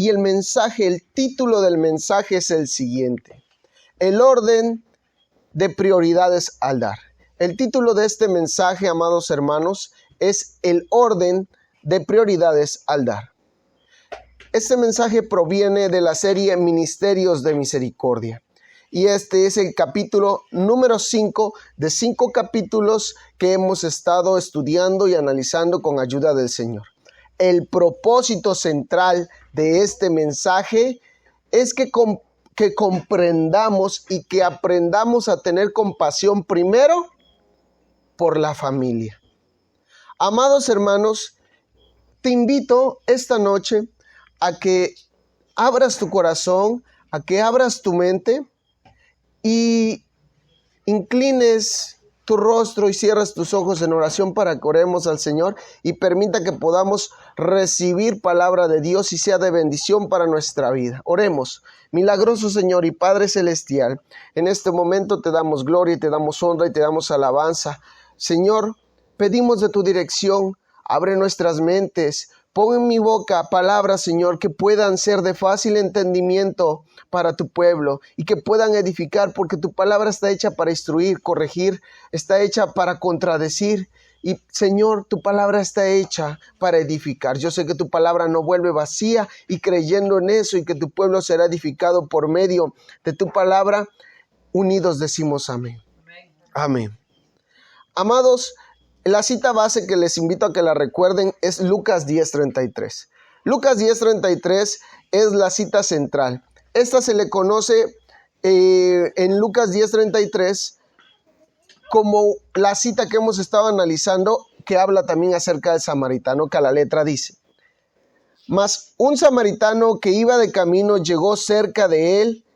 y el título del mensaje es el siguiente: el orden de prioridades al dar. El título de este mensaje, amados hermanos, es el orden de prioridades al dar. Este mensaje proviene de la serie Ministerios de Misericordia. Y este es el capítulo número 5 de 5 capítulos que hemos estado estudiando y analizando con ayuda del Señor. El propósito central de este mensaje es que comprendamos y que aprendamos a tener compasión primero por la familia. Amados hermanos, te invito esta noche a que abras tu corazón, a que abras tu mente y inclines tu rostro y cierras tus ojos en oración para que oremos al Señor y permita que podamos recibir palabra de Dios y sea de bendición para nuestra vida. Oremos. Milagroso Señor y Padre Celestial, en este momento te damos gloria y te damos honra y te damos alabanza. Señor, pedimos de tu dirección, abre nuestras mentes, pon en mi boca palabras, Señor, que puedan ser de fácil entendimiento para tu pueblo y que puedan edificar, porque tu palabra está hecha para instruir, corregir, está hecha para contradecir. Y Señor, tu palabra está hecha para edificar. Yo sé que tu palabra no vuelve vacía, y creyendo en eso y que tu pueblo será edificado por medio de tu palabra, unidos decimos amén. Amén. Amados, la cita base que les invito a que la recuerden es Lucas 10:33. Lucas 10:33 es la cita central. Esta se le conoce en Lucas 10:33 como la cita que hemos estado analizando, que habla también acerca del samaritano, que a la letra dice: mas un samaritano que iba de camino llegó cerca de él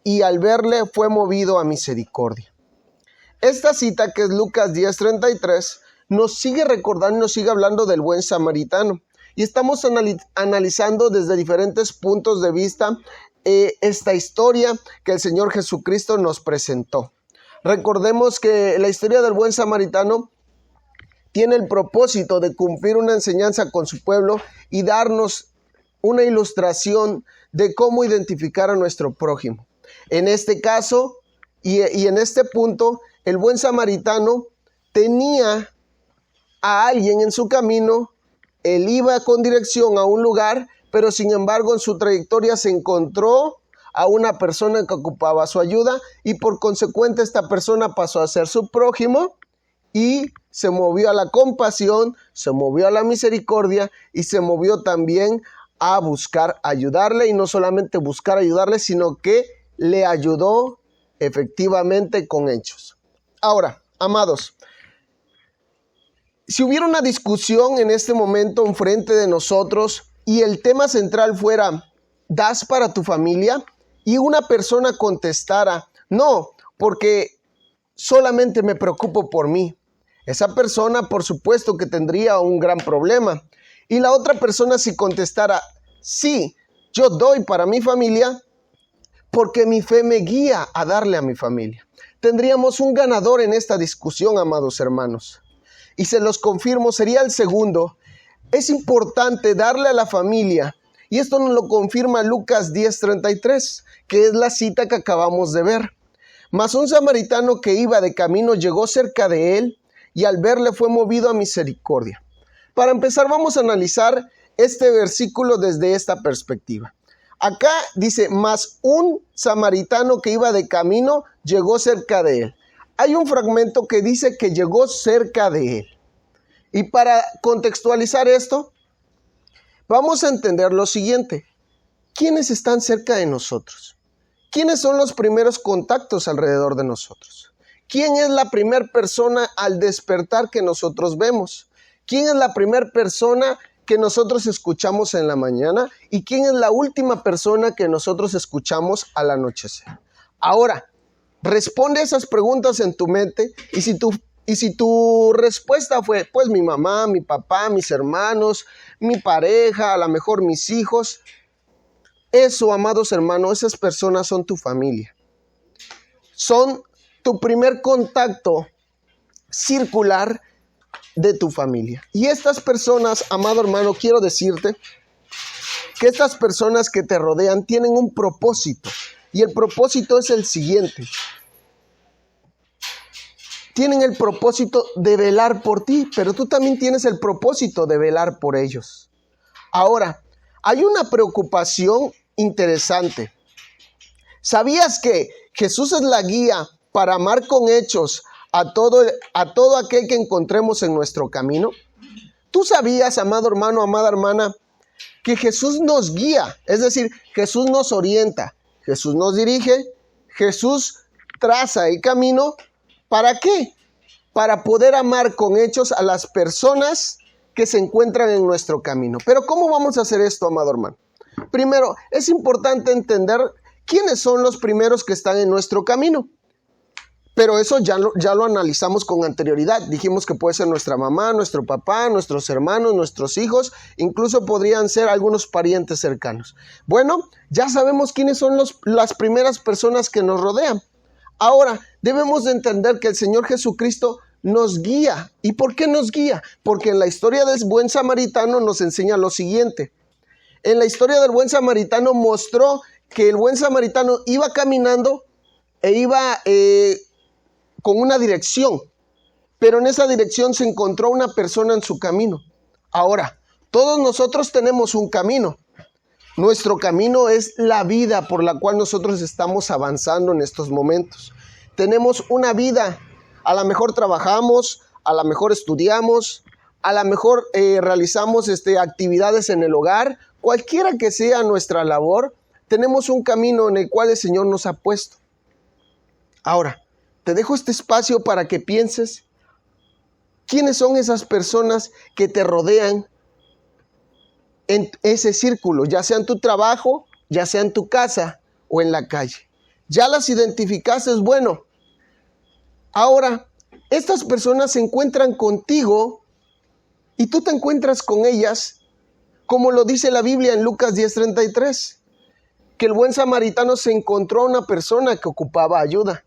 y al verle fue movido a misericordia. Esta cita, que es Lucas 10:33, nos sigue recordando, nos sigue hablando del buen samaritano. Y estamos analizando desde diferentes puntos de vista esta historia que el Señor Jesucristo nos presentó. Recordemos que la historia del buen samaritano tiene el propósito de cumplir una enseñanza con su pueblo y darnos una ilustración de cómo identificar a nuestro prójimo. En este caso y en este punto, el buen samaritano tenía a alguien en su camino. Él iba con dirección a un lugar, pero sin embargo en su trayectoria se encontró a una persona que ocupaba su ayuda y por consecuente esta persona pasó a ser su prójimo y se movió a la compasión, se movió a la misericordia y se movió también a buscar ayudarle, y no solamente buscar ayudarle, sino que le ayudó efectivamente con hechos. Ahora, amados, si hubiera una discusión en este momento enfrente de nosotros y el tema central fuera ¿das para tu familia? Y una persona contestara no, porque solamente me preocupo por mí, esa persona por supuesto que tendría un gran problema. Y la otra persona, si contestara sí, yo doy para mi familia porque mi fe me guía a darle a mi familia, tendríamos un ganador en esta discusión, amados hermanos. Y se los confirmo, sería el segundo. Es importante darle a la familia, y esto nos lo confirma Lucas 10:33, que es la cita que acabamos de ver. Mas un samaritano que iba de camino llegó cerca de él y al verle fue movido a misericordia. Para empezar, vamos a analizar este versículo desde esta perspectiva. Acá dice: mas un samaritano que iba de camino llegó cerca de él. Hay un fragmento que dice que llegó cerca de él. Y para contextualizar esto, vamos a entender lo siguiente. ¿Quiénes están cerca de nosotros? ¿Quiénes son los primeros contactos alrededor de nosotros? ¿Quién es la primera persona al despertar que nosotros vemos? ¿Quién es la primera persona que nosotros escuchamos en la mañana? ¿Y quién es la última persona que nosotros escuchamos al anochecer? Ahora, responde esas preguntas en tu mente, y si tu respuesta fue, pues mi mamá, mi papá, mis hermanos, mi pareja, a lo mejor mis hijos, eso, amados hermanos, esas personas son tu familia. Son tu primer contacto circular de tu familia. Y estas personas, amado hermano, quiero decirte que estas personas que te rodean tienen un propósito. Y el propósito es el siguiente. Tienen el propósito de velar por ti, pero tú también tienes el propósito de velar por ellos. Ahora, hay una preocupación interesante. ¿Sabías que Jesús es la guía para amar con hechos a todo aquel que encontremos en nuestro camino? ¿Tú sabías, amado hermano, amada hermana, que Jesús nos guía? Es decir, Jesús nos orienta, Jesús nos dirige, Jesús traza el camino. ¿Para qué? Para poder amar con hechos a las personas que se encuentran en nuestro camino. Pero ¿cómo vamos a hacer esto, amado hermano? Primero, es importante entender quiénes son los primeros que están en nuestro camino. Pero eso ya lo analizamos con anterioridad. Dijimos que puede ser nuestra mamá, nuestro papá, nuestros hermanos, nuestros hijos, incluso podrían ser algunos parientes cercanos. Bueno, ya sabemos quiénes son las primeras personas que nos rodean. Ahora, debemos de entender que el Señor Jesucristo nos guía. ¿Y por qué nos guía? Porque en la historia del buen samaritano nos enseña lo siguiente. En la historia del buen samaritano mostró que el buen samaritano iba caminando e iba con una dirección, pero en esa dirección se encontró una persona en su camino. Ahora, todos nosotros tenemos un camino. Nuestro camino es la vida por la cual nosotros estamos avanzando en estos momentos. Tenemos una vida, a lo mejor trabajamos, a lo mejor estudiamos, a lo mejor realizamos actividades en el hogar, cualquiera que sea nuestra labor, tenemos un camino en el cual el Señor nos ha puesto. Ahora, te dejo este espacio para que pienses quiénes son esas personas que te rodean en ese círculo, ya sea en tu trabajo, ya sea en tu casa o en la calle. Ya las identificaste, es bueno. Ahora, estas personas se encuentran contigo y tú te encuentras con ellas, como lo dice la Biblia en Lucas 10:33, que el buen samaritano se encontró a una persona que ocupaba ayuda.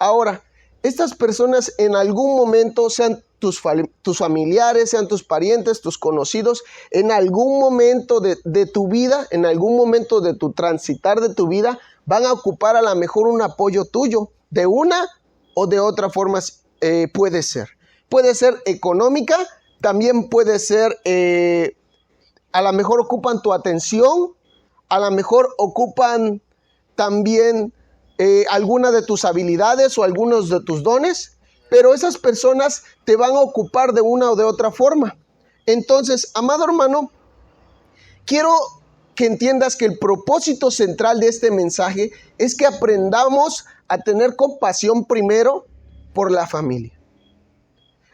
Ahora, estas personas en algún momento, sean tus familiares, sean tus parientes, tus conocidos, en algún momento de tu vida, en algún momento de tu transitar de tu vida, van a ocupar a lo mejor un apoyo tuyo, de una o de otra forma puede ser. Puede ser económica, también puede ser, a lo mejor ocupan tu atención, a lo mejor ocupan también alguna de tus habilidades o algunos de tus dones, pero esas personas te van a ocupar de una o de otra forma. Entonces, amado hermano, quiero que entiendas que el propósito central de este mensaje es que aprendamos a tener compasión primero por la familia.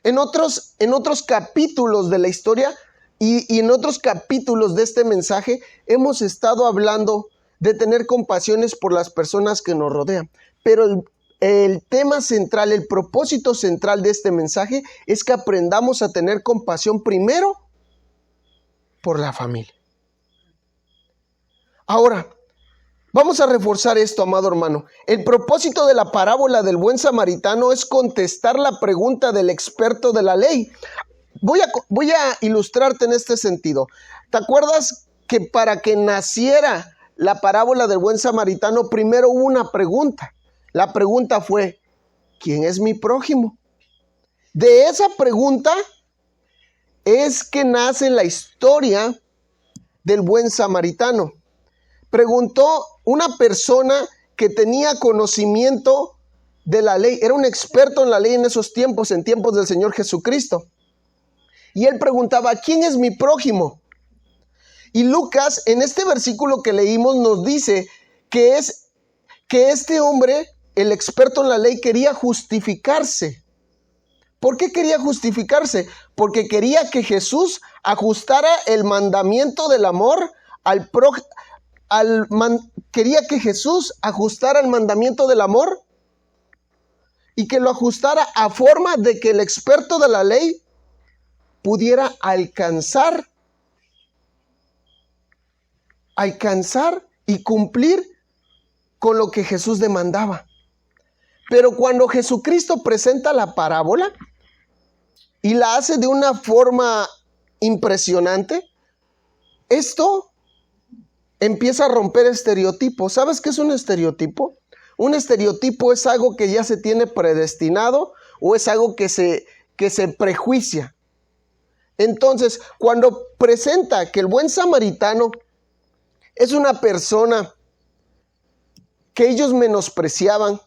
En otros capítulos de la historia y en otros capítulos de este mensaje hemos estado hablando de tener compasiones por las personas que nos rodean. Pero el tema central, el propósito central de este mensaje es que aprendamos a tener compasión primero por la familia. Ahora, vamos a reforzar esto, amado hermano. El propósito de la parábola del buen samaritano es contestar la pregunta del experto de la ley. Voy a ilustrarte en este sentido. ¿Te acuerdas que para que naciera la parábola del buen samaritano, primero hubo una pregunta? La pregunta fue, ¿quién es mi prójimo? De esa pregunta es que nace la historia del buen samaritano. Preguntó una persona que tenía conocimiento de la ley, era un experto en la ley en esos tiempos, en tiempos del Señor Jesucristo. Y él preguntaba, ¿quién es mi prójimo? Y Lucas, en este versículo que leímos, nos dice que este hombre, el experto en la ley, quería justificarse. ¿Por qué quería justificarse? Porque quería que Jesús ajustara el mandamiento del amor quería que Jesús ajustara el mandamiento del amor y que lo ajustara a forma de que el experto de la ley pudiera alcanzar y cumplir con lo que Jesús demandaba. Pero cuando Jesucristo presenta la parábola y la hace de una forma impresionante, esto empieza a romper estereotipos. ¿Sabes qué es un estereotipo? Un estereotipo es algo que ya se tiene predestinado o es algo que se prejuicia. Entonces, cuando presenta que el buen samaritano es una persona que ellos menospreciaban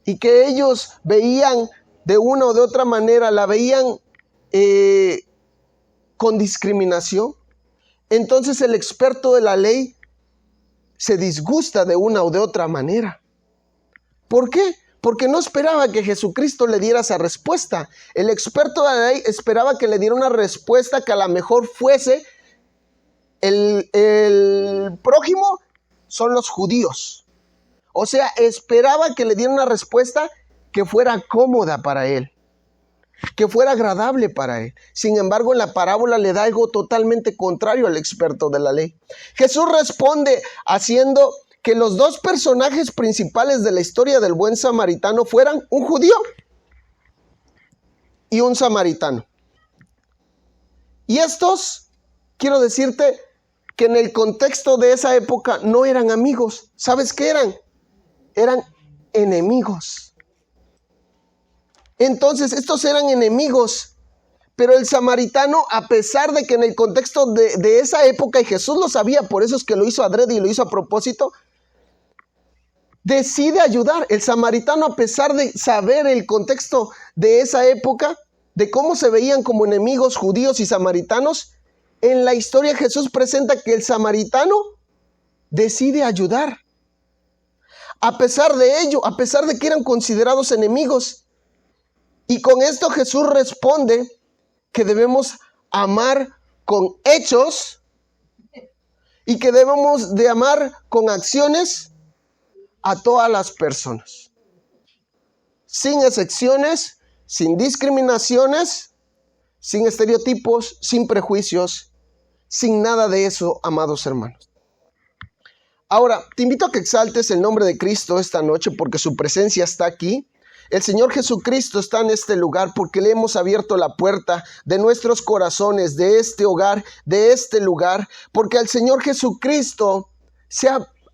y que ellos veían de una o de otra manera, la veían con discriminación, entonces el experto de la ley se disgusta de una o de otra manera. ¿Por qué? Porque no esperaba que Jesucristo le diera esa respuesta. El experto de la ley esperaba que le diera una respuesta que a lo mejor fuese el prójimo son los judíos. O sea, esperaba que le diera una respuesta que fuera cómoda para él, que fuera agradable para él. Sin embargo, en la parábola le da algo totalmente contrario al experto de la ley. Jesús responde haciendo que los dos personajes principales de la historia del buen samaritano fueran un judío y un samaritano. Y estos, quiero decirte que en el contexto de esa época no eran amigos. ¿Sabes qué eran? Eran enemigos. Entonces, estos eran enemigos, pero el samaritano, a pesar de que en el contexto de esa época, y Jesús lo sabía, por eso es que lo hizo adrede y lo hizo a propósito, decide ayudar. El samaritano, a pesar de saber el contexto de esa época, de cómo se veían como enemigos judíos y samaritanos, en la historia Jesús presenta que el samaritano decide ayudar. A pesar de ello, a pesar de que eran considerados enemigos. Y con esto Jesús responde que debemos amar con hechos y que debemos de amar con acciones a todas las personas. Sin excepciones, sin discriminaciones, sin estereotipos, sin prejuicios, sin nada de eso, amados hermanos. Ahora, te invito a que exaltes el nombre de Cristo esta noche porque su presencia está aquí. El Señor Jesucristo está en este lugar porque le hemos abierto la puerta de nuestros corazones, de este hogar, de este lugar, porque el Señor Jesucristo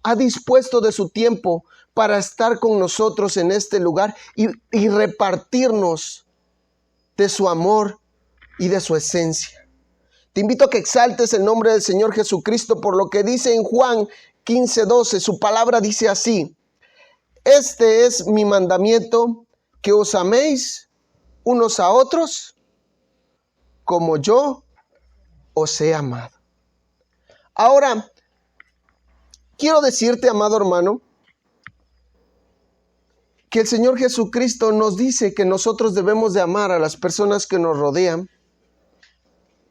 ha dispuesto de su tiempo para estar con nosotros en este lugar y repartirnos de su amor y de su esencia. Te invito a que exaltes el nombre del Señor Jesucristo por lo que dice en Juan 15:12. Su palabra dice así: este es mi mandamiento, que os améis unos a otros como yo os he amado. Ahora, quiero decirte, amado hermano, que el Señor Jesucristo nos dice que nosotros debemos de amar a las personas que nos rodean,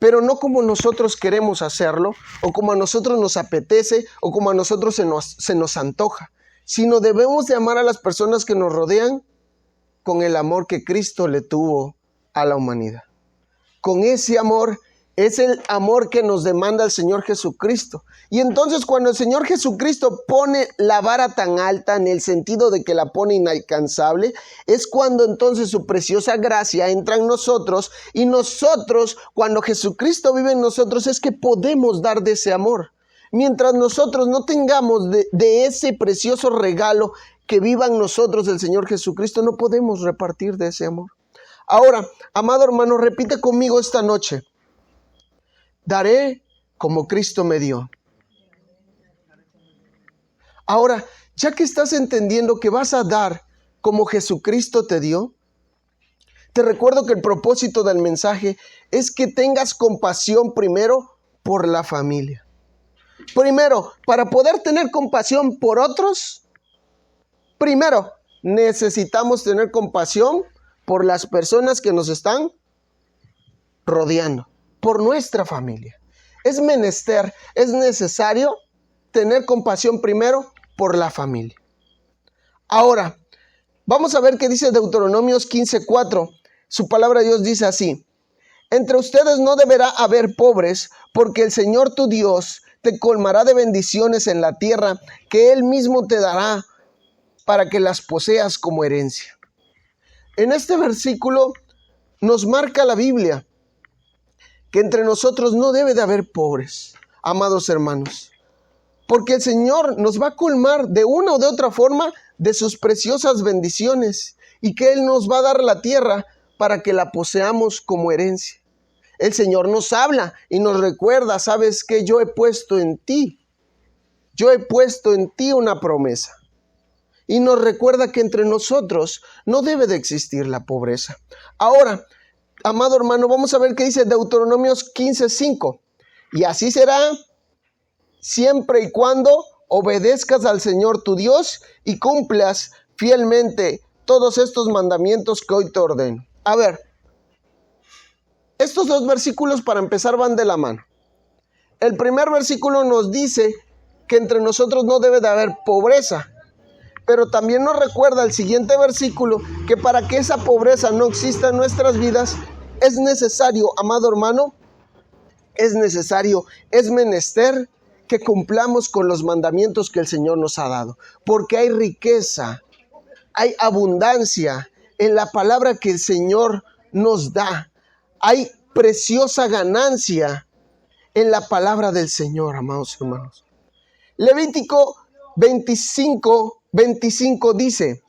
pero no como nosotros queremos hacerlo, o como a nosotros nos apetece, o como a nosotros se nos antoja, sino debemos de amar a las personas que nos rodean con el amor que Cristo le tuvo a la humanidad. Con ese amor, es el amor que nos demanda el Señor Jesucristo. Y entonces cuando el Señor Jesucristo pone la vara tan alta, en el sentido de que la pone inalcanzable, es cuando entonces su preciosa gracia entra en nosotros, y nosotros, cuando Jesucristo vive en nosotros, es que podemos dar de ese amor. Mientras nosotros no tengamos de ese precioso regalo que viva en nosotros el Señor Jesucristo, no podemos repartir de ese amor. Ahora, amado hermano, repite conmigo esta noche: daré como Cristo me dio. Ahora, ya que estás entendiendo que vas a dar como Jesucristo te dio, te recuerdo que el propósito del mensaje es que tengas compasión primero por la familia. Primero, para poder tener compasión por otros, primero necesitamos tener compasión por las personas que nos están rodeando, por nuestra familia. Es menester, es necesario tener compasión primero por la familia. Ahora, vamos a ver qué dice Deuteronomios 15:4. Su palabra de Dios dice así: entre ustedes no deberá haber pobres, porque el Señor tu Dios te colmará de bendiciones en la tierra que Él mismo te dará para que las poseas como herencia. En este versículo nos marca la Biblia que entre nosotros no debe de haber pobres. amados hermanos, porque el Señor nos va a colmar de una o de otra forma de sus preciosas bendiciones y que Él nos va a dar la tierra para que la poseamos como herencia. El Señor nos habla y nos recuerda, ¿sabes qué? Yo he puesto en ti una promesa. Y nos recuerda que entre nosotros no debe de existir la pobreza. Ahora, amado hermano, vamos a ver qué dice Deuteronomios 15:5. Y así será siempre y cuando obedezcas al Señor tu Dios y cumplas fielmente todos estos mandamientos que hoy te ordeno. A ver, estos dos versículos para empezar van de la mano. El primer versículo nos dice que entre nosotros no debe de haber pobreza. Pero también nos recuerda el siguiente versículo que para que esa pobreza no exista en nuestras vidas, es necesario, amado hermano, es menester que cumplamos con los mandamientos que el Señor nos ha dado. Porque hay riqueza, hay abundancia en la palabra que el Señor nos da. Hay preciosa ganancia en la palabra del Señor, amados hermanos. Levítico 25 dice: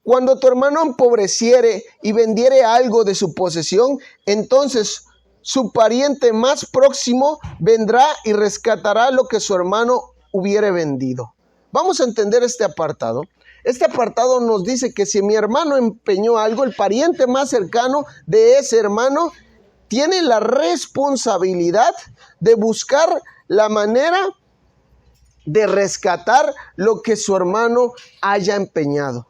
cuando tu hermano empobreciere y vendiere algo de su posesión, entonces su pariente más próximo vendrá y rescatará lo que su hermano hubiere vendido. Vamos a entender este apartado. Este apartado nos dice que si mi hermano empeñó algo, el pariente más cercano de ese hermano tiene la responsabilidad de buscar la manera de rescatar lo que su hermano haya empeñado.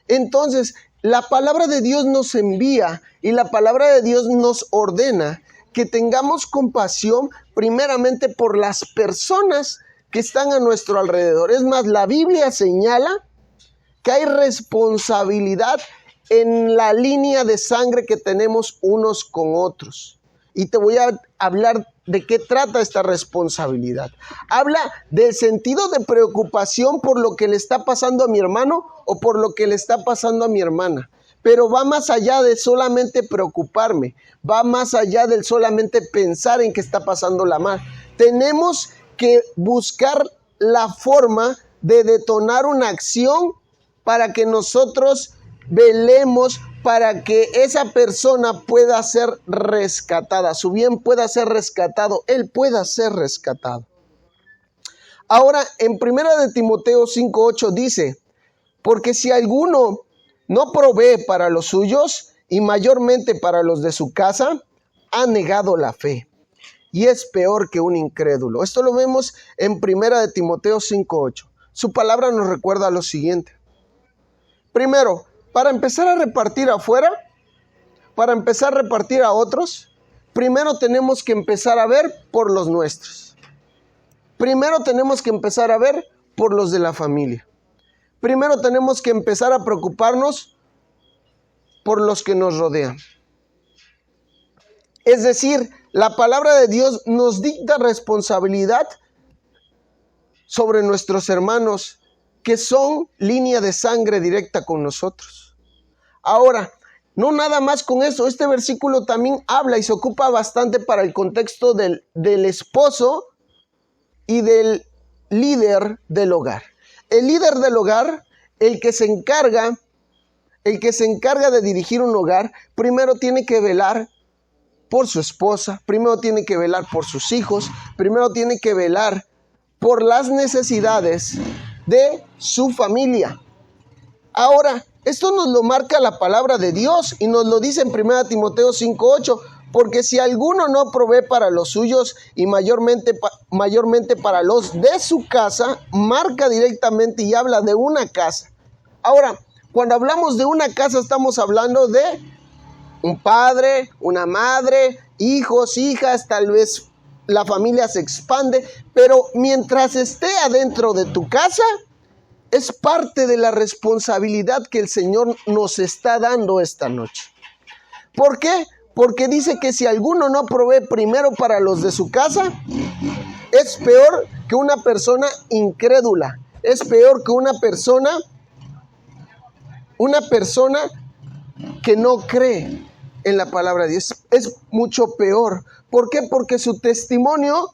Entonces, la palabra de Dios nos envía y la palabra de Dios nos ordena que tengamos compasión primeramente por las personas que están a nuestro alrededor. Es más, la Biblia señala que hay responsabilidad en la línea de sangre que tenemos unos con otros. Y te voy a hablar de qué trata esta responsabilidad. Habla del sentido de preocupación por lo que le está pasando a mi hermano o por lo que le está pasando a mi hermana. Pero va más allá de solamente preocuparme, va más allá del solamente pensar en que está pasando la mal. Tenemos que buscar la forma de detonar una acción para que nosotros velemos para que esa persona pueda ser rescatada, su bien pueda ser rescatado, él pueda ser rescatado. Ahora, en 1 de Timoteo 5:8 dice: porque si alguno no provee para los suyos y mayormente para los de su casa, ha negado la fe y es peor que un incrédulo. Esto lo vemos en 1 de Timoteo 5:8. Su palabra nos recuerda lo siguiente. Primero, para empezar a repartir afuera, para empezar a repartir a otros, primero tenemos que empezar a ver por los nuestros. Primero tenemos que empezar a ver por los de la familia. Primero tenemos que empezar a preocuparnos por los que nos rodean. Es decir, la palabra de Dios nos dicta responsabilidad sobre nuestros hermanos que son línea de sangre directa con nosotros. Ahora, no nada más con eso, este versículo también habla y se ocupa bastante para el contexto del esposo y del líder del hogar. El líder del hogar, el que se encarga de dirigir un hogar, primero tiene que velar por su esposa, primero tiene que velar por sus hijos, primero tiene que velar por las necesidades de su familia. Ahora, esto nos lo marca la palabra de Dios y nos lo dice en 1 Timoteo 5:8, porque si alguno no provee para los suyos y mayormente para los de su casa, marca directamente y habla de una casa. Ahora, cuando hablamos de una casa estamos hablando de un padre, una madre, hijos, hijas, tal vez la familia se expande, pero mientras esté adentro de tu casa, es parte de la responsabilidad que el Señor nos está dando esta noche. ¿Por qué? Porque dice que si alguno no provee primero para los de su casa, es peor que una persona incrédula, es peor que una persona que no cree en la palabra de Dios. Es mucho peor. ¿Por qué? Porque su testimonio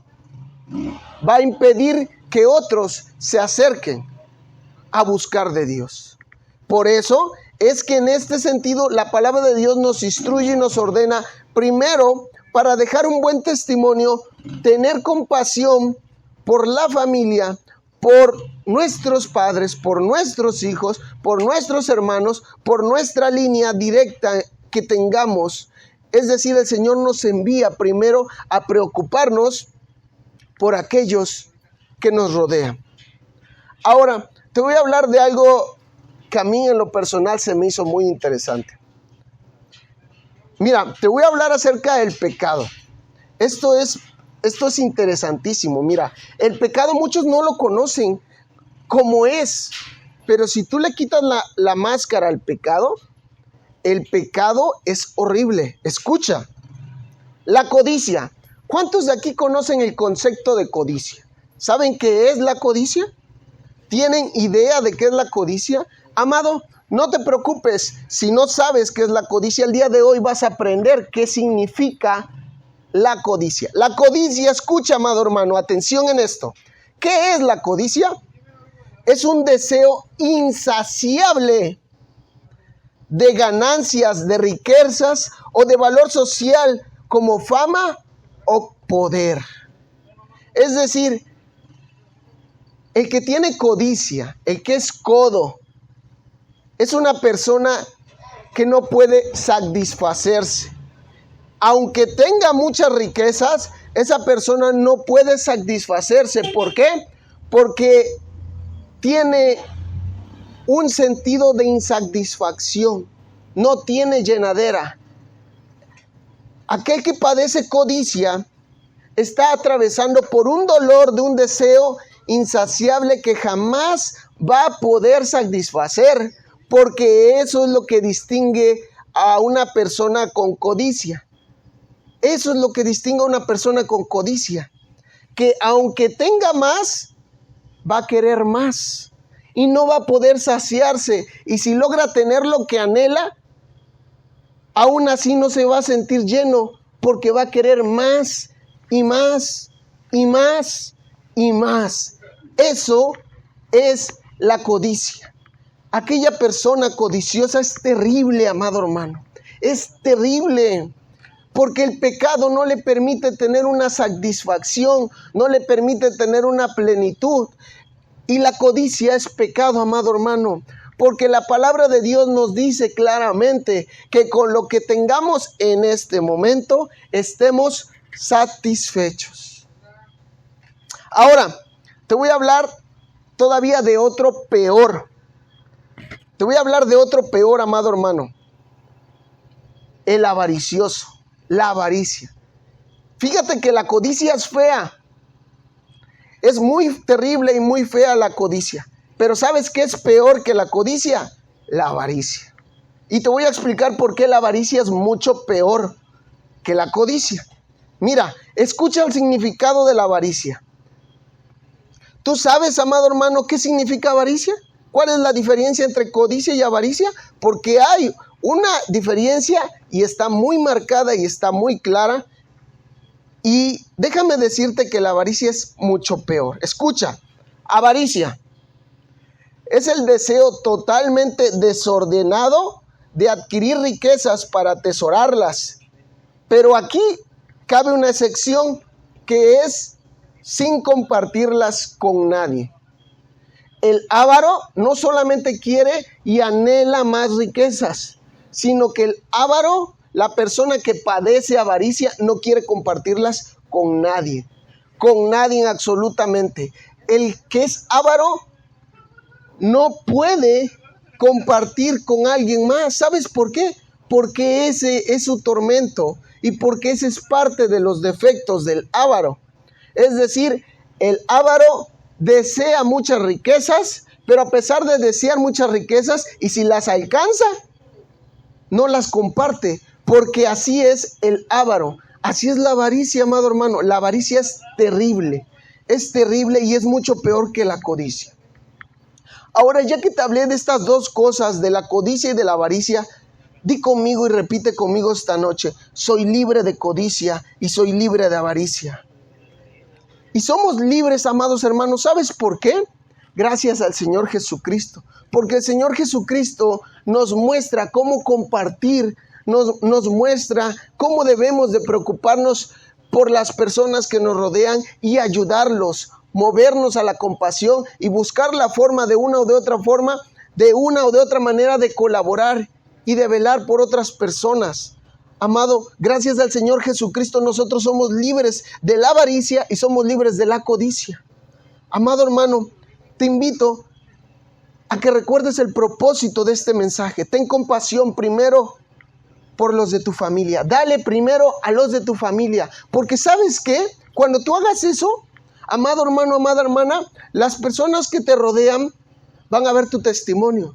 va a impedir que otros se acerquen a buscar de Dios. Por eso es que en este sentido la palabra de Dios nos instruye y nos ordena, primero, para dejar un buen testimonio, tener compasión por la familia, por nuestros padres, por nuestros hijos, por nuestros hermanos, por nuestra línea directa que tengamos. Es decir, el Señor nos envía primero a preocuparnos por aquellos que nos rodean. Ahora, te voy a hablar de algo que a mí en lo personal se me hizo muy interesante. Mira, te voy a hablar acerca del pecado. Esto es interesantísimo. Mira, el pecado muchos no lo conocen como es, pero si tú le quitas la máscara al pecado, el pecado es horrible. Escucha, la codicia. ¿Cuántos de aquí conocen el concepto de codicia? ¿Saben qué es la codicia? ¿Tienen idea de qué es la codicia? Amado, no te preocupes si no sabes qué es la codicia. El día de hoy vas a aprender qué significa la codicia. La codicia, escucha, amado hermano, atención en esto. ¿Qué es la codicia? Es un deseo insaciable de ganancias, de riquezas o de valor social como fama o poder. Es decir, el que tiene codicia, el que es codo, es una persona que no puede satisfacerse. Aunque tenga muchas riquezas, esa persona no puede satisfacerse. ¿Por qué? Porque tiene un sentido de insatisfacción, no tiene llenadera. Aquel que padece codicia está atravesando por un dolor de un deseo insaciable que jamás va a poder satisfacer, porque eso es lo que distingue a una persona con codicia. Eso es lo que distingue a una persona con codicia, que aunque tenga más, va a querer más y no va a poder saciarse. Y si logra tener lo que anhela, aún así no se va a sentir lleno, porque va a querer más y más y más y más. Eso es la codicia. Aquella persona codiciosa es terrible, amado hermano. Es terrible. Porque el pecado no le permite tener una satisfacción, no le permite tener una plenitud. Y la codicia es pecado, amado hermano. Porque la palabra de Dios nos dice claramente que con lo que tengamos en este momento estemos satisfechos. Ahora, te voy a hablar todavía de otro peor. Te voy a hablar de otro peor, amado hermano. El avaricioso. La avaricia. Fíjate que la codicia es fea. Es muy terrible y muy fea la codicia. Pero ¿sabes qué es peor que la codicia? La avaricia. Y te voy a explicar por qué la avaricia es mucho peor que la codicia. Mira, escucha el significado de la avaricia. ¿Tú sabes, amado hermano, qué significa avaricia? ¿Cuál es la diferencia entre codicia y avaricia? Porque hay una diferencia y está muy marcada y está muy clara. Y déjame decirte que la avaricia es mucho peor. Escucha, avaricia es el deseo totalmente desordenado de adquirir riquezas para atesorarlas. Pero aquí cabe una excepción, que es sin compartirlas con nadie. El avaro no solamente quiere y anhela más riquezas, sino que el avaro, la persona que padece avaricia, no quiere compartirlas con nadie absolutamente. El que es avaro no puede compartir con alguien más. ¿Sabes por qué? Porque ese es su tormento y porque ese es parte de los defectos del avaro. Es decir, el avaro desea muchas riquezas, pero a pesar de desear muchas riquezas, y si las alcanza, no las comparte, porque así es el avaro. Así es la avaricia, amado hermano. La avaricia es terrible y es mucho peor que la codicia. Ahora, ya que te hablé de estas dos cosas, de la codicia y de la avaricia, di conmigo y repite conmigo esta noche: soy libre de codicia y soy libre de avaricia. Y somos libres, amados hermanos. ¿Sabes por qué? Gracias al Señor Jesucristo. Porque el Señor Jesucristo nos muestra cómo compartir, nos muestra cómo debemos de preocuparnos por las personas que nos rodean y ayudarlos, movernos a la compasión y buscar la forma de una o de otra manera de colaborar y de velar por otras personas. Amado, gracias al Señor Jesucristo nosotros somos libres de la avaricia y somos libres de la codicia. Amado hermano, te invito a que recuerdes el propósito de este mensaje. Ten compasión primero por los de tu familia. Dale primero a los de tu familia. Porque ¿sabes qué? Cuando tú hagas eso, amado hermano, amada hermana, las personas que te rodean van a ver tu testimonio.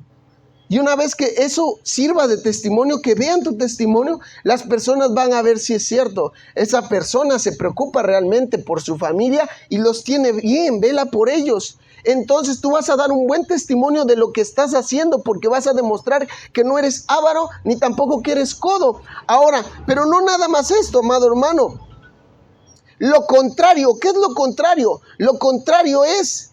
Y una vez que eso sirva de testimonio, que vean tu testimonio, las personas van a ver si es cierto. Esa persona se preocupa realmente por su familia y los tiene bien, vela por ellos. Entonces tú vas a dar un buen testimonio de lo que estás haciendo, porque vas a demostrar que no eres avaro ni tampoco que eres codo. Ahora, pero no nada más esto, amado hermano. Lo contrario, ¿qué es lo contrario? Lo contrario es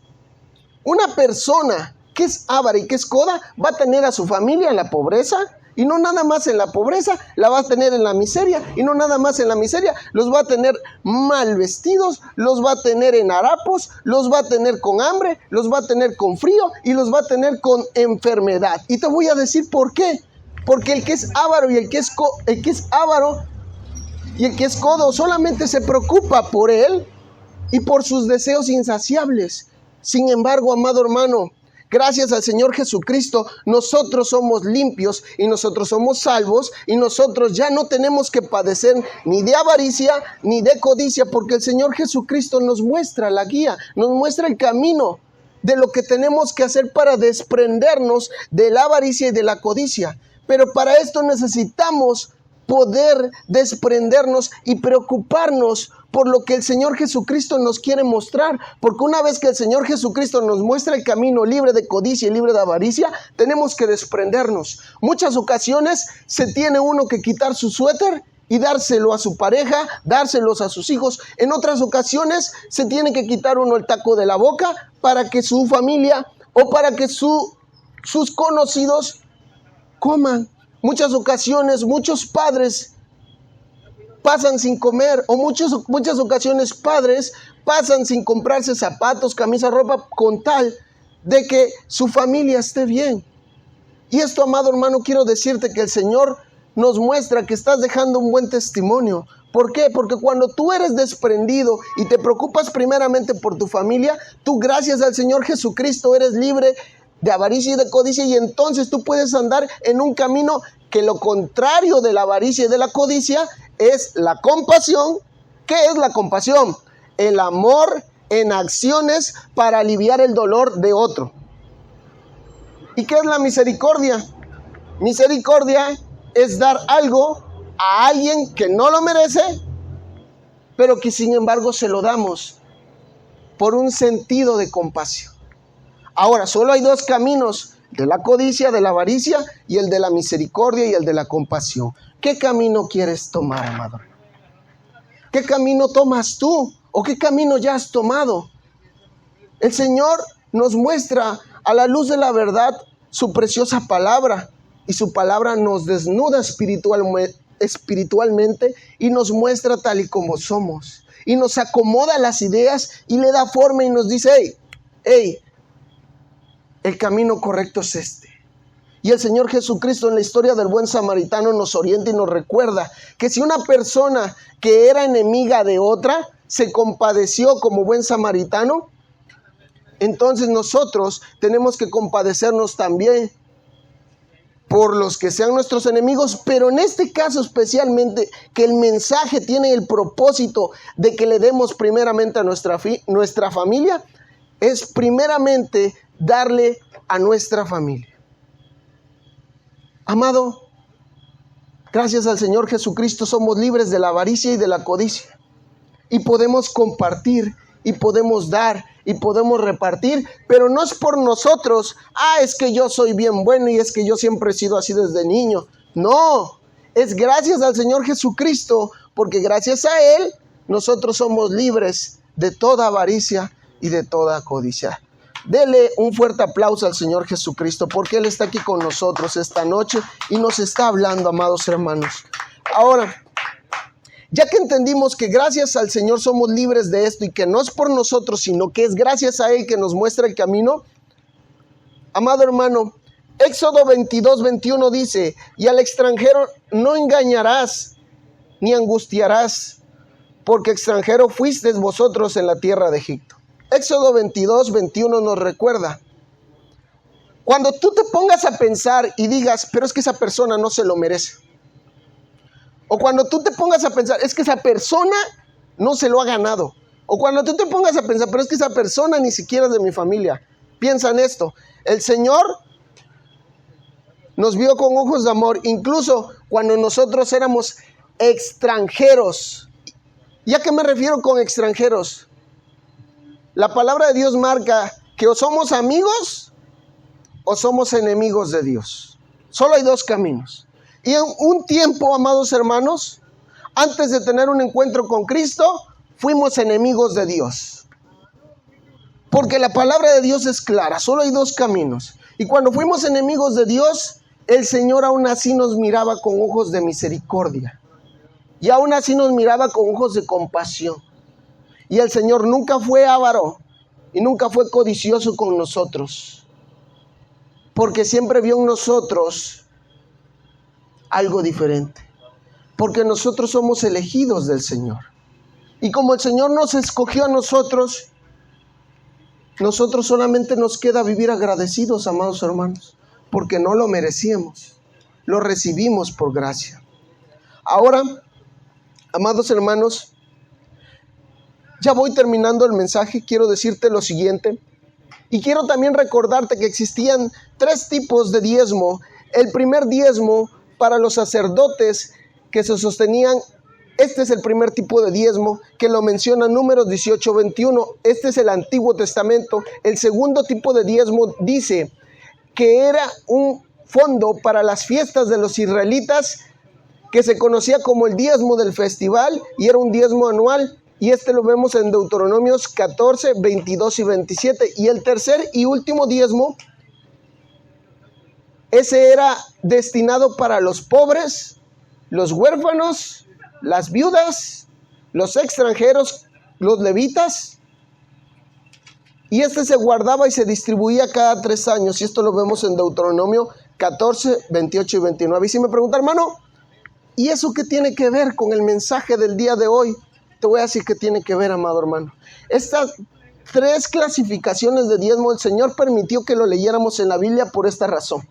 una persona que es avara y que es coda, va a tener a su familia en la pobreza, y no nada más en la pobreza, la va a tener en la miseria, y no nada más en la miseria, los va a tener mal vestidos, los va a tener en harapos, los va a tener con hambre, los va a tener con frío, y los va a tener con enfermedad. Y te voy a decir por qué. Porque el que es avaro y el que es codo solamente se preocupa por él y por sus deseos insaciables. Sin embargo, amado hermano, gracias al Señor Jesucristo, nosotros somos limpios y nosotros somos salvos y nosotros ya no tenemos que padecer ni de avaricia ni de codicia, porque el Señor Jesucristo nos muestra la guía, nos muestra el camino de lo que tenemos que hacer para desprendernos de la avaricia y de la codicia. Pero para esto necesitamos poder desprendernos y preocuparnos por lo que el Señor Jesucristo nos quiere mostrar, porque una vez que el Señor Jesucristo nos muestra el camino libre de codicia y libre de avaricia, tenemos que desprendernos. Muchas ocasiones se tiene uno que quitar su suéter y dárselo a su pareja, dárselos a sus hijos. En otras ocasiones se tiene que quitar uno el taco de la boca para que su familia o para que sus conocidos coman. Muchas ocasiones, muchos padres pasan sin comer, o muchas ocasiones padres pasan sin comprarse zapatos, camisas, ropa, con tal de que su familia esté bien. Y esto, amado hermano, quiero decirte que el Señor nos muestra que estás dejando un buen testimonio. ¿Por qué? Porque cuando tú eres desprendido y te preocupas primeramente por tu familia, tú, gracias al Señor Jesucristo, eres libre de avaricia y de codicia, y entonces tú puedes andar en un camino que lo contrario de la avaricia y de la codicia es la compasión. ¿Qué es la compasión? El amor en acciones para aliviar el dolor de otro. ¿Y qué es la misericordia? Misericordia es dar algo a alguien que no lo merece, pero que sin embargo se lo damos por un sentido de compasión. Ahora, solo hay dos caminos: de la codicia, de la avaricia, y el de la misericordia y el de la compasión. ¿Qué camino quieres tomar, amado? ¿Qué camino tomas tú? ¿O qué camino ya has tomado? El Señor nos muestra a la luz de la verdad su preciosa palabra, y su palabra nos desnuda espiritualmente y nos muestra tal y como somos, y nos acomoda las ideas y le da forma y nos dice: hey, el camino correcto es este. Y el Señor Jesucristo, en la historia del buen samaritano, nos orienta y nos recuerda que si una persona que era enemiga de otra se compadeció como buen samaritano, entonces nosotros tenemos que compadecernos también por los que sean nuestros enemigos, pero en este caso especialmente, que el mensaje tiene el propósito de que le demos primeramente a nuestra familia, es primeramente darle a nuestra familia. Amado, gracias al Señor Jesucristo somos libres de la avaricia y de la codicia, y podemos compartir, y podemos dar, y podemos repartir, pero no es por nosotros: es que yo soy bien bueno y es que yo siempre he sido así desde niño. No, es gracias al Señor Jesucristo, porque gracias a Él nosotros somos libres de toda avaricia y de toda codicia. Dele un fuerte aplauso al Señor Jesucristo, porque Él está aquí con nosotros esta noche y nos está hablando, amados hermanos. Ahora, ya que entendimos que gracias al Señor somos libres de esto y que no es por nosotros, sino que es gracias a Él que nos muestra el camino, amado hermano, Éxodo 22:21 dice: y al extranjero no engañarás ni angustiarás, porque extranjero fuisteis vosotros en la tierra de Egipto. Éxodo 22:21 nos recuerda. Cuando tú te pongas a pensar y digas, pero es que esa persona no se lo merece. O cuando tú te pongas a pensar, es que esa persona no se lo ha ganado. O cuando tú te pongas a pensar, pero es que esa persona ni siquiera es de mi familia. Piensa en esto. El Señor nos vio con ojos de amor, incluso cuando nosotros éramos extranjeros. ¿Y a qué me refiero con extranjeros? La palabra de Dios marca que o somos amigos o somos enemigos de Dios. Solo hay dos caminos. Y en un tiempo, amados hermanos, antes de tener un encuentro con Cristo, fuimos enemigos de Dios. Porque la palabra de Dios es clara, solo hay dos caminos. Y cuando fuimos enemigos de Dios, el Señor aún así nos miraba con ojos de misericordia. Y aún así nos miraba con ojos de compasión. Y el Señor nunca fue avaro y nunca fue codicioso con nosotros. Porque siempre vio en nosotros algo diferente. Porque nosotros somos elegidos del Señor. Y como el Señor nos escogió a nosotros solamente nos queda vivir agradecidos, amados hermanos. Porque no lo merecíamos. Lo recibimos por gracia. Ahora, amados hermanos, ya voy terminando el mensaje. Quiero decirte lo siguiente. Y quiero también recordarte que existían 3 tipos de diezmo. El primer diezmo para los sacerdotes que se sostenían. Este es el primer tipo de diezmo que lo menciona Números 18:21. Este es el Antiguo Testamento. El segundo tipo de diezmo dice que era un fondo para las fiestas de los israelitas que se conocía como el diezmo del festival y era un diezmo anual. Y este lo vemos en Deuteronomios 14, 22 y 27. Y el tercer y último diezmo, ese era destinado para los pobres, los huérfanos, las viudas, los extranjeros, los levitas. Y este se guardaba y se distribuía cada 3 años. Y esto lo vemos en Deuteronomio 14, 28 y 29. Y si me pregunta, hermano, ¿y eso qué tiene que ver con el mensaje del día de hoy? Te voy a decir qué tiene que ver, amado hermano. Estas 3 clasificaciones de diezmo, el Señor permitió que lo leyéramos en la Biblia por esta razón.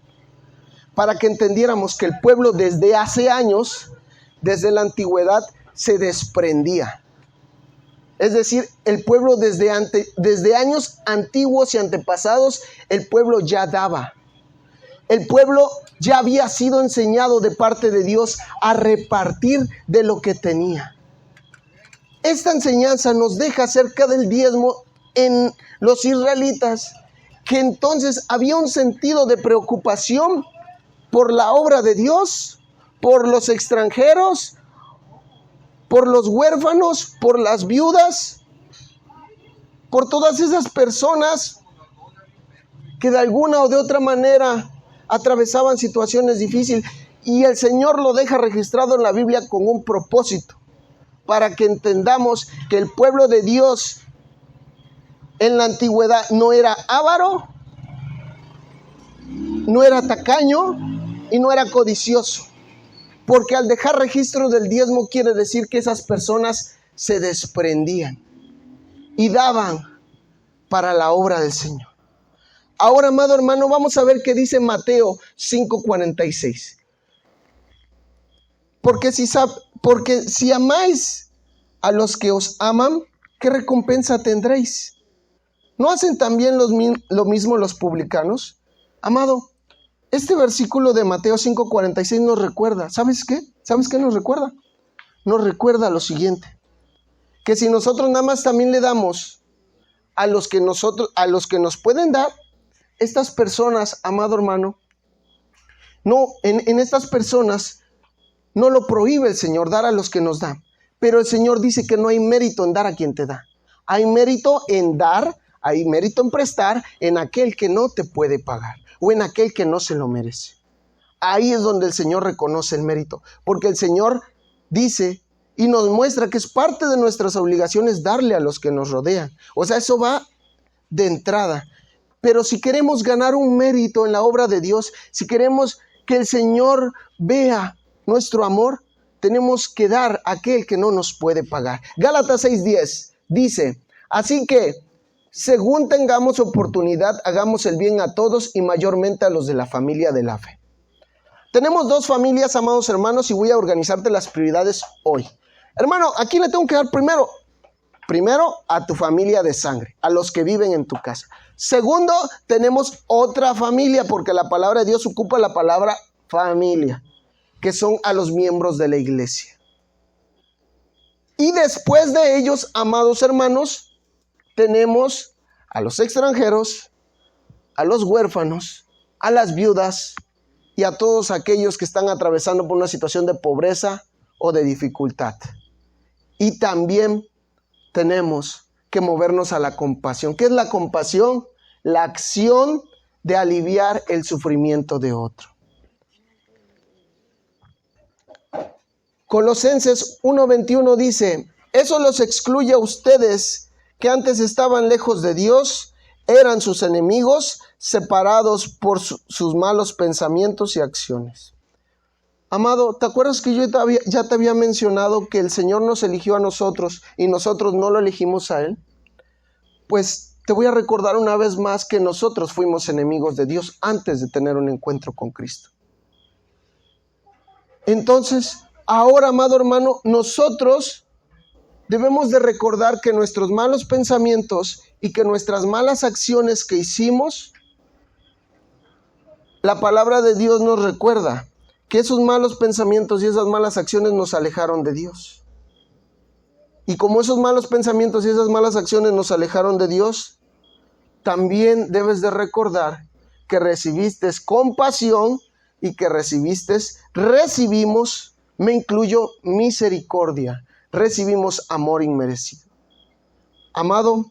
Para que entendiéramos que el pueblo desde hace años, desde la antigüedad, se desprendía. Es decir, el pueblo desde años antiguos y antepasados, el pueblo ya daba. El pueblo ya había sido enseñado de parte de Dios a repartir de lo que tenía. Esta enseñanza nos deja acerca del diezmo en los israelitas, que entonces había un sentido de preocupación por la obra de Dios, por los extranjeros, por los huérfanos, por las viudas, por todas esas personas que de alguna o de otra manera atravesaban situaciones difíciles. Y el Señor lo deja registrado en la Biblia con un propósito, para que entendamos que el pueblo de Dios en la antigüedad no era avaro, no era tacaño y no era codicioso. Porque al dejar registro del diezmo quiere decir que esas personas se desprendían y daban para la obra del Señor. Ahora, amado hermano, vamos a ver qué dice Mateo 5:46. Porque si amáis a los que os aman, ¿qué recompensa tendréis? ¿No hacen también lo mismo los publicanos? Amado, este versículo de Mateo 5:46 nos recuerda, ¿sabes qué? ¿Sabes qué nos recuerda? Nos recuerda lo siguiente, que si nosotros nada más también le damos a los que nos pueden dar, estas personas, amado hermano, no, en estas personas no lo prohíbe el Señor dar a los que nos dan, pero el Señor dice que no hay mérito en dar a quien te da. Hay mérito en dar, hay mérito en prestar en aquel que no te puede pagar o en aquel que no se lo merece. Ahí es donde el Señor reconoce el mérito, porque el Señor dice y nos muestra que es parte de nuestras obligaciones darle a los que nos rodean. O sea, eso va de entrada. Pero si queremos ganar un mérito en la obra de Dios, si queremos que el Señor vea nuestro amor, tenemos que dar a aquel que no nos puede pagar. Gálatas 6:10 dice, así que según tengamos oportunidad, hagamos el bien a todos y mayormente a los de la familia de la fe. Tenemos dos familias, amados hermanos, y voy a organizarte las prioridades hoy. Hermano, ¿a quién le tengo que dar primero? Primero, a tu familia de sangre, a los que viven en tu casa. Segundo, tenemos otra familia, porque la palabra de Dios ocupa la palabra familia, que son a los miembros de la iglesia. Y después de ellos, amados hermanos, tenemos a los extranjeros, a los huérfanos, a las viudas y a todos aquellos que están atravesando por una situación de pobreza o de dificultad. Y también tenemos que movernos a la compasión. ¿Qué es la compasión? La acción de aliviar el sufrimiento de otro. Colosenses 1:21 dice, eso los excluye a ustedes que antes estaban lejos de Dios, eran sus enemigos, separados por sus malos pensamientos y acciones. Amado, ¿te acuerdas que yo ya te había mencionado que el Señor nos eligió a nosotros y nosotros no lo elegimos a Él? Pues te voy a recordar una vez más que nosotros fuimos enemigos de Dios antes de tener un encuentro con Cristo. Entonces, ahora, amado hermano, nosotros debemos de recordar que nuestros malos pensamientos y que nuestras malas acciones que hicimos, la palabra de Dios nos recuerda que esos malos pensamientos y esas malas acciones nos alejaron de Dios. Y como esos malos pensamientos y esas malas acciones nos alejaron de Dios, también debes de recordar que recibiste compasión y que recibimos, me incluyo, misericordia. Recibimos amor inmerecido. Amado,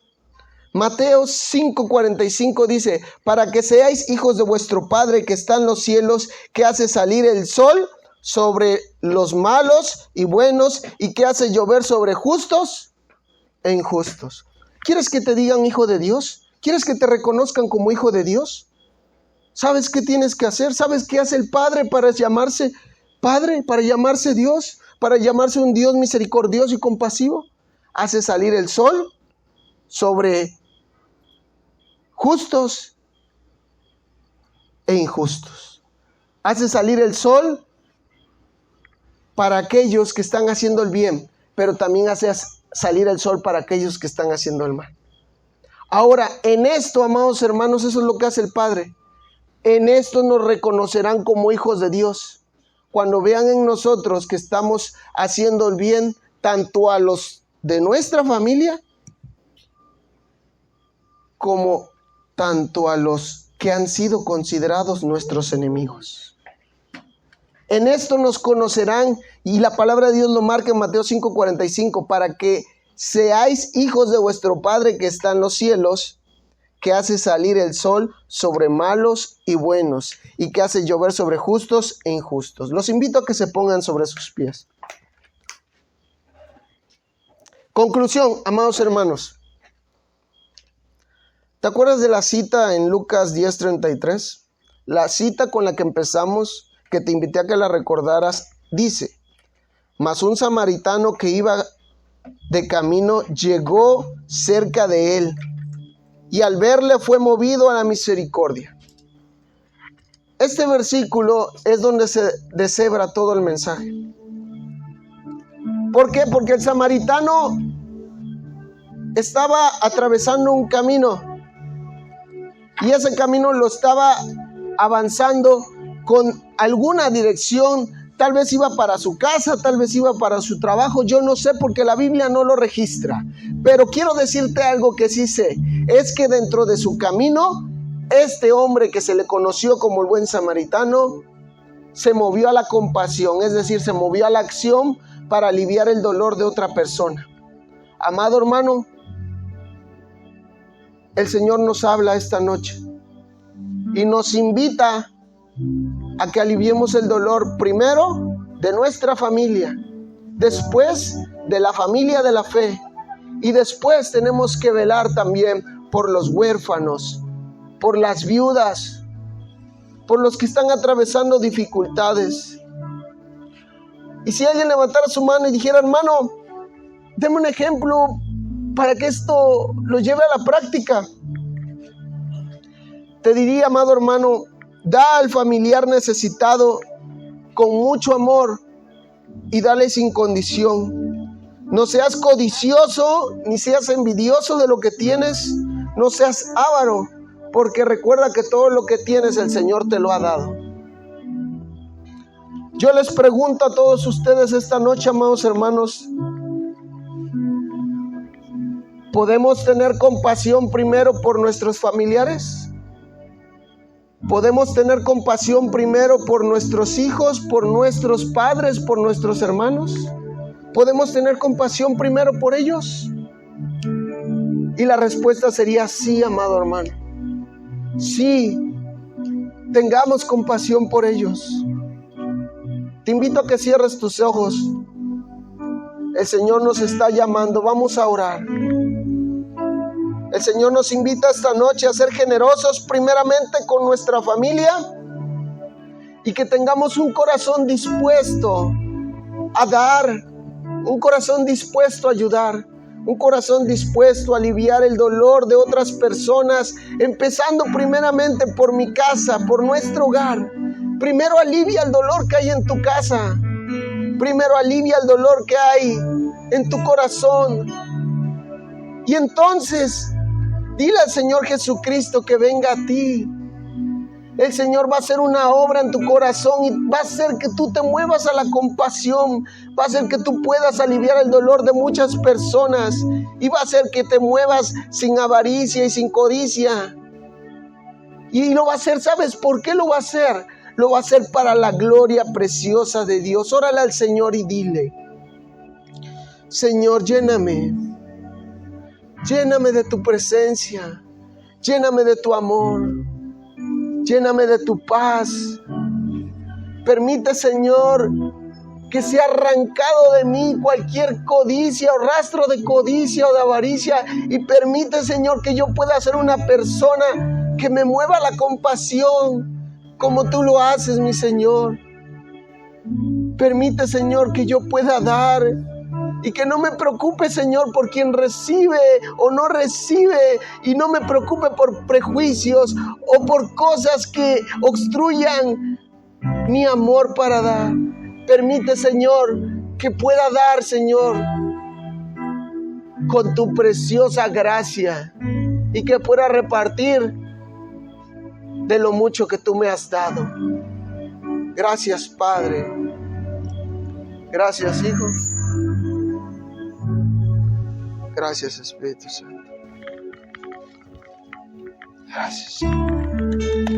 Mateo 5:45 dice, para que seáis hijos de vuestro Padre que está en los cielos, que hace salir el sol sobre los malos y buenos y que hace llover sobre justos e injustos. ¿Quieres que te digan hijo de Dios? ¿Quieres que te reconozcan como hijo de Dios? ¿Sabes qué tienes que hacer? ¿Sabes qué hace el Padre para llamarse Padre, para llamarse Dios, para llamarse un Dios misericordioso y compasivo? Hace salir el sol sobre justos e injustos. Hace salir el sol para aquellos que están haciendo el bien, pero también hace salir el sol para aquellos que están haciendo el mal. Ahora, en esto, amados hermanos, eso es lo que hace el Padre. En esto nos reconocerán como hijos de Dios. Cuando vean en nosotros que estamos haciendo el bien tanto a los de nuestra familia como tanto a los que han sido considerados nuestros enemigos. En esto nos conocerán, y la palabra de Dios lo marca en Mateo 5:45, para que seáis hijos de vuestro Padre que está en los cielos, que hace salir el sol sobre malos y buenos, y que hace llover sobre justos e injustos. Los invito a que se pongan sobre sus pies. Conclusión, amados hermanos. ¿Te acuerdas de la cita en Lucas 10:33? La cita con la que empezamos, que te invité a que la recordaras, dice, mas un samaritano que iba de camino llegó cerca de él, y al verle fue movido a la misericordia. Este versículo es donde se deshebra todo el mensaje. ¿Por qué? Porque el samaritano estaba atravesando un camino y ese camino lo estaba avanzando con alguna dirección. Tal vez iba para su casa, tal vez iba para su trabajo, yo no sé porque la Biblia no lo registra. Pero quiero decirte algo que sí sé, es que dentro de su camino, este hombre que se le conoció como el buen samaritano, se movió a la compasión, es decir, se movió a la acción para aliviar el dolor de otra persona. Amado hermano, el Señor nos habla esta noche y nos invita a que aliviemos el dolor primero de nuestra familia, después de la familia de la fe, y después tenemos que velar también por los huérfanos, por las viudas, por los que están atravesando dificultades. Y si alguien levantara su mano y dijera: hermano, deme un ejemplo para que esto lo lleve a la práctica, te diría, amado hermano, da al familiar necesitado con mucho amor y dale sin condición. No seas codicioso ni seas envidioso de lo que tienes. No seas avaro, porque recuerda que todo lo que tienes el Señor te lo ha dado. Yo les pregunto a todos ustedes esta noche, amados hermanos, ¿podemos tener compasión primero por nuestros familiares? ¿Podemos tener compasión primero por nuestros hijos, por nuestros padres, por nuestros hermanos? ¿Podemos tener compasión primero por ellos? Y la respuesta sería sí, amado hermano. Sí, tengamos compasión por ellos. Te invito a que cierres tus ojos. El Señor nos está llamando. Vamos a orar. El Señor nos invita esta noche a ser generosos primeramente con nuestra familia y que tengamos un corazón dispuesto a dar, un corazón dispuesto a ayudar, un corazón dispuesto a aliviar el dolor de otras personas, empezando primeramente por mi casa, por nuestro hogar. Primero alivia el dolor que hay en tu casa. Primero alivia el dolor que hay en tu corazón. Y entonces dile al Señor Jesucristo que venga a ti. El Señor va a hacer una obra en tu corazón y va a hacer que tú te muevas a la compasión. Va a hacer que tú puedas aliviar el dolor de muchas personas. Y va a hacer que te muevas sin avaricia y sin codicia. Y lo va a hacer, ¿sabes por qué lo va a hacer? Lo va a hacer para la gloria preciosa de Dios. Órale al Señor y dile: Señor, lléname. Lléname de tu presencia. Lléname de tu amor. Lléname de tu paz. Permite, Señor, que sea arrancado de mí cualquier codicia o rastro de codicia o de avaricia. Y permite, Señor, que yo pueda ser una persona que me mueva la compasión como tú lo haces, mi Señor. Permite, Señor, que yo pueda dar y que no me preocupe, Señor, por quien recibe o no recibe, y no me preocupe por prejuicios o por cosas que obstruyan mi amor para dar. Permite, Señor, que pueda dar, Señor, con tu preciosa gracia, y que pueda repartir de lo mucho que tú me has dado. Gracias, Padre. Gracias, Hijo. Gracias, Espíritu Santo. Gracias, Señor.